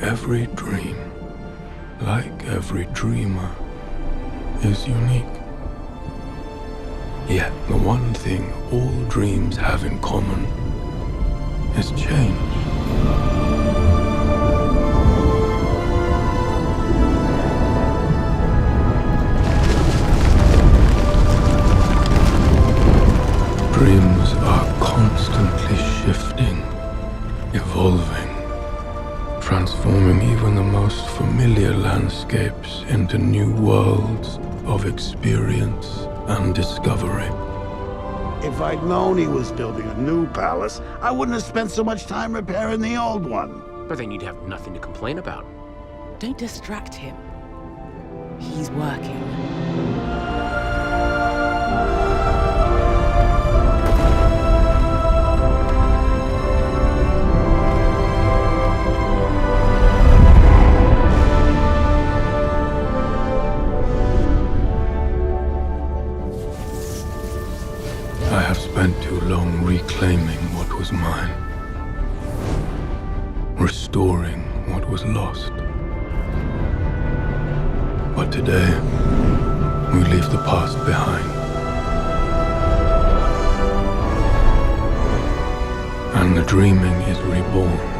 Every dream, like every dreamer, is unique. Yet the one thing all dreams have in common is change. Dreams are constantly shifting, evolving, transforming even the most familiar landscapes into new worlds of experience and discovery. If I'd known he was building a new palace, I wouldn't have spent so much time repairing the old one. But then you'd have nothing to complain about. Don't distract him. He's working. I have spent too long reclaiming what was mine, restoring what was lost. But today, we leave the past behind. And the dreaming is reborn.